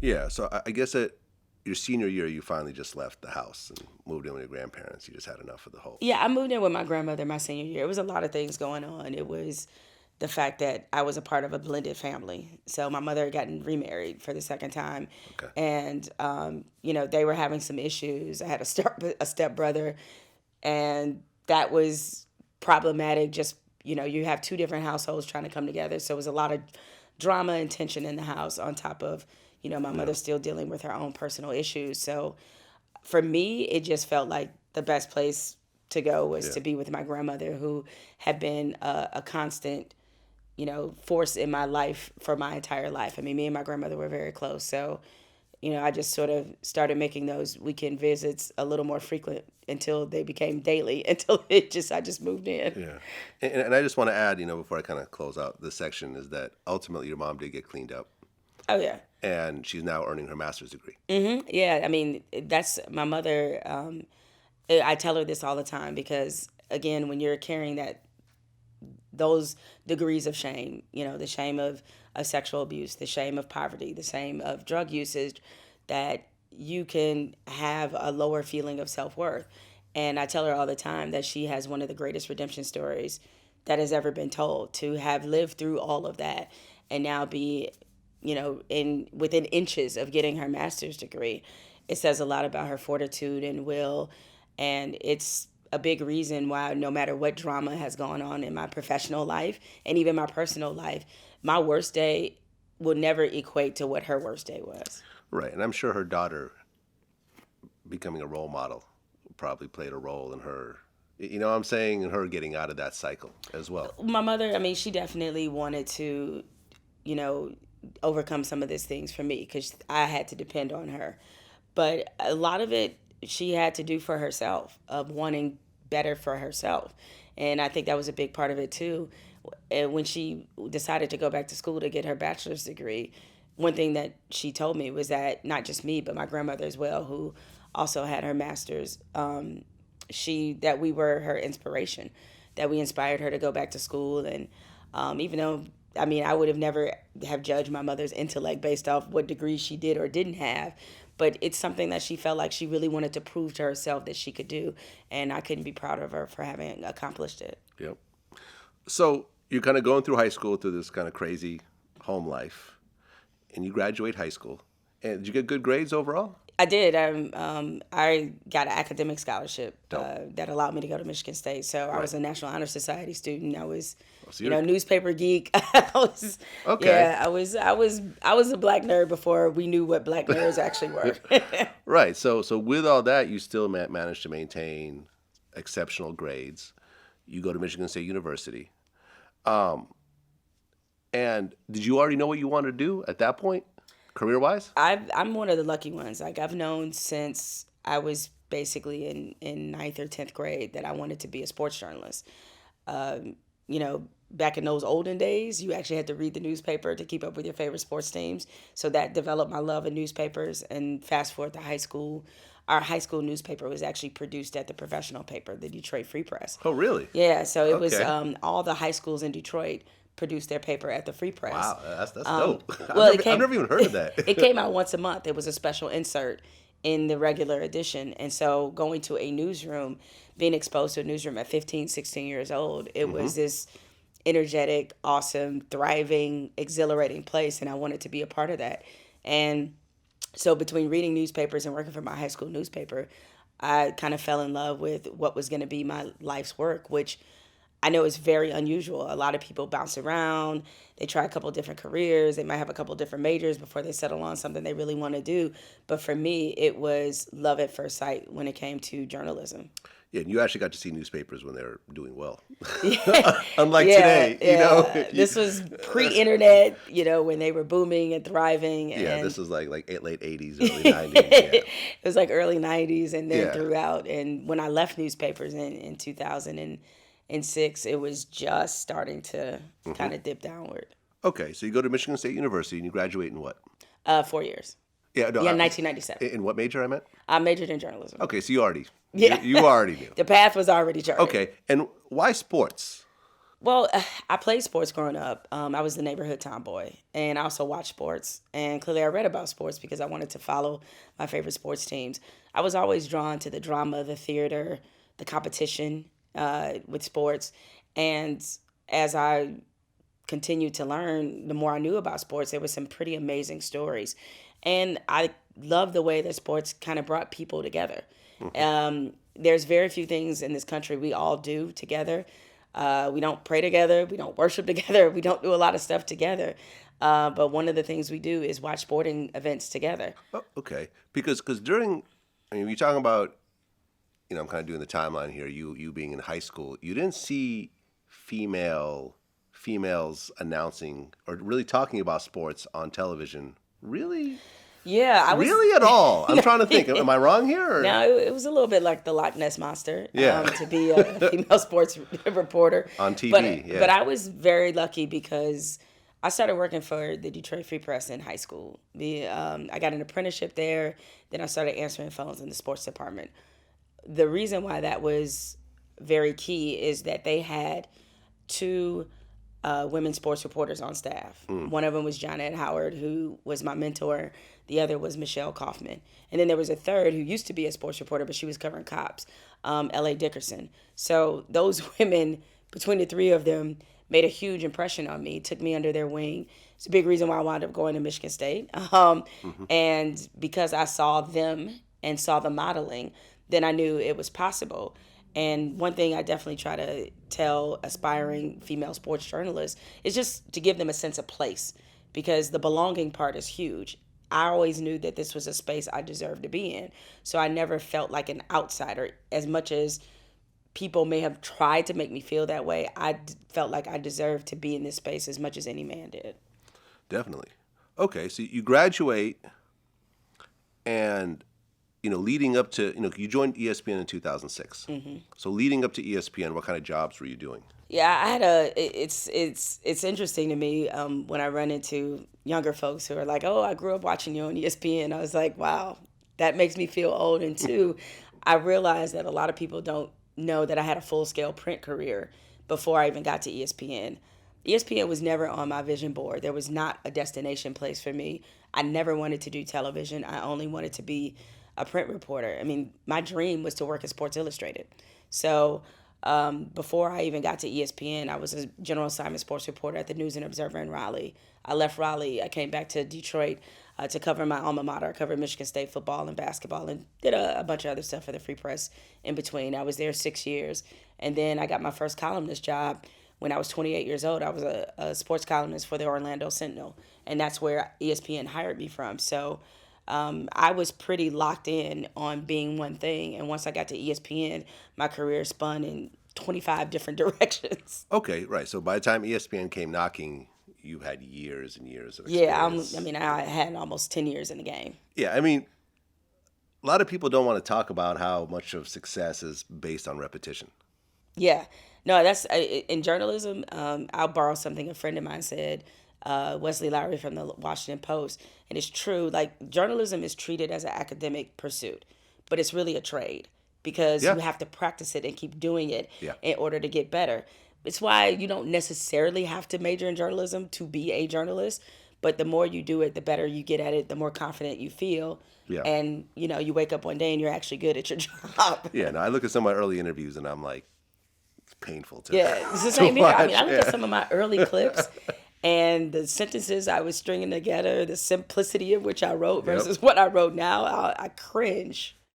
Yeah, so I guess at your senior year, you finally just left the house and moved in with your grandparents. You just had enough of the whole. Yeah, I moved in with my grandmother my senior year. It was a lot of things going on. It was the fact that I was a part of a blended family. So my mother had gotten remarried for the second time, Okay. and they were having some issues. I had a step brother, and that was problematic. Just you have two different households trying to come together, so it was a lot of drama and tension in the house. On top of my mother still dealing with her own personal issues. So for me, it just felt like the best place to go was Yeah. to be with my grandmother, who had been a constant, force in my life for my entire life. I mean, me and my grandmother were very close. So, I just sort of started making those weekend visits a little more frequent until they became daily, until I just moved in. Yeah. And I just want to add, before I kind of close out this section, is that ultimately your mom did get cleaned up Oh, yeah. and she's now earning her master's degree. Yeah, I mean, that's my mother. I tell her this all the time because, again, when you're carrying those degrees of shame, the shame of sexual abuse, the shame of poverty, the shame of drug usage, that you can have a lower feeling of self-worth. And I tell her all the time that she has one of the greatest redemption stories that has ever been told, to have lived through all of that and now be, in within inches of getting her master's degree. It says a lot about her fortitude and will, and it's a big reason why, no matter what drama has gone on in my professional life and even my personal life, my worst day will never equate to what her worst day was. Right. And I'm sure her daughter becoming a role model probably played a role in her, what I'm saying, in her getting out of that cycle as well. My mother, I mean, she definitely wanted to, overcome some of these things for me because I had to depend on her. But a lot of it she had to do for herself, of wanting better for herself. And I think that was a big part of it too. And when she decided to go back to school to get her bachelor's degree, one thing that she told me was that not just me, but my grandmother as well, who also had her master's, that we were her inspiration, that we inspired her to go back to school. And even though, I mean, I would have never have judged my mother's intellect based off what degree she did or didn't have, but it's something that she felt like she really wanted to prove to herself that she could do, and I couldn't be proud of her for having accomplished it. Yep. So you're kind of going through high school through this kind of crazy home life, and you graduate high school. And did you get good grades overall? I did. I got an academic scholarship that allowed me to go to Michigan State. So I was a National Honor Society student. I was, newspaper geek. I was, Okay. Yeah, I was a black nerd before we knew what black nerds actually were. Right. So with all that, you still managed to maintain exceptional grades. You go to Michigan State University. And did you already know what you wanted to do at that point, career-wise? I'm one of the lucky ones. Like, I've known since I was basically in ninth or 10th grade that I wanted to be a sports journalist. Back in those olden days, you actually had to read the newspaper to keep up with your favorite sports teams. So that developed my love of newspapers. And fast forward to high school, our high school newspaper was actually produced at the professional paper, the Detroit Free Press. Oh, really? Yeah, so it was Okay. all the high schools in Detroit produced their paper at the Free Press. Wow, that's dope. Well, I've never even heard of that. It came out once a month. It was a special insert in the regular edition. And so going to a newsroom, being exposed to a newsroom at 15, 16 years old, it was this energetic, awesome, thriving, exhilarating place. And I wanted to be a part of that. And so between reading newspapers and working for my high school newspaper, I kind of fell in love with what was going to be my life's work, which I know is very unusual. A lot of people bounce around. They try a couple different careers. They might have a couple different majors before they settle on something they really want to do. But for me, it was love at first sight when it came to journalism. Yeah, and you actually got to see newspapers when they were doing well. Yeah. Unlike Yeah, today, yeah. This was pre-internet, when they were booming and thriving. Yeah, and this was like late 80s, early 90s. Yeah. It was like early 90s and then Yeah. throughout. And when I left newspapers in 2006, it was just starting to kind of dip downward. Okay, so you go to Michigan State University and you graduate in what? 4 years. Yeah, no, Yeah, 1997. In what major I meant? I majored in journalism. Okay, so you already, Yeah. you already knew. The path was already charted. Okay, and why sports? Well, I played sports growing up. I was the neighborhood tomboy, and I also watched sports. And clearly, I read about sports because I wanted to follow my favorite sports teams. I was always drawn to the drama, the theater, the competition with sports. And as I continued to learn, the more I knew about sports, there were some pretty amazing stories. And I love the way that sports kind of brought people together. There's very few things in this country we all do together. We don't pray together. We don't worship together. We don't do a lot of stuff together. But one of the things we do is watch sporting events together. Oh, okay. Because during, I mean, you're talking about, I'm kind of doing the timeline here. You being in high school, you didn't see females announcing or really talking about sports on television. Really? Yeah, I was Really at all? I'm trying to think. Am I wrong here? Or? No, it was a little bit like the Loch Ness Monster. Yeah. To be a female sports reporter On TV. But yeah. but I was very lucky because I started working for the Detroit Free Press in high school. I got an apprenticeship there. Then I started answering phones in the sports department. The reason why that was very key is that they had two women sports reporters on staff. One of them was Johnette Howard, who was my mentor. The other was Michelle Kaufman. And then there was a third who used to be a sports reporter, but she was covering cops, L.A. Dickerson. So those women, between the three of them, made a huge impression on me, took me under their wing. It's a big reason why I wound up going to Michigan State. And because I saw them and saw the modeling, then I knew it was possible. And one thing I definitely try to tell aspiring female sports journalists is just to give them a sense of place, because the belonging part is huge. I always knew that this was a space I deserved to be in. So I never felt like an outsider. As much as people may have tried to make me feel that way, felt like I deserved to be in this space as much as any man did. Definitely. Okay, so you graduate, and leading up to you joined ESPN in 2006. So leading up to ESPN, what kind of jobs were you doing? Yeah, I had it's interesting to me when I run into younger folks who are like, "Oh, I grew up watching you on ESPN." I was like, "Wow, that makes me feel old." And two, I realized that a lot of people don't know that I had a full-scale print career before I even got to ESPN. ESPN was never on my vision board. There was not a destination place for me. I never wanted to do television. I only wanted to be a print reporter. I mean, my dream was to work at Sports Illustrated. So before I even got to ESPN, I was a general assignment sports reporter at the News and Observer in Raleigh. I left Raleigh. I came back to Detroit to cover my alma mater. I covered Michigan State football and basketball, and did a bunch of other stuff for the Free Press in between. I was there 6 years. And then I got my first columnist job when I was 28 years old. I was a sports columnist for the Orlando Sentinel, and that's where ESPN hired me from. So I was pretty locked in on being one thing. And once I got to ESPN, my career spun in 25 different directions. Okay, right. So by the time ESPN came knocking, you had years and years of Yeah, experience. I had almost 10 years in the game. Yeah, I mean, a lot of people don't want to talk about how much of success is based on repetition. Yeah. No, that's in journalism. I'll borrow something a friend of mine said, Wesley Lowery from the Washington Post. And it's true, like journalism is treated as an academic pursuit, but it's really a trade because Yeah. you have to practice it and keep doing it Yeah. in order to get better. It's why you don't necessarily have to major in journalism to be a journalist, but the more you do it, the better you get at it, the more confident you feel. Yeah. And, you wake up one day and you're actually good at your job. Yeah, no, I look at some of my early interviews and I'm like, it's painful to Yeah, it's the to same here. I watch. mean, I look Yeah. at some of my early clips and the sentences I was stringing together, the simplicity of which I wrote versus what I wrote now, I cringe.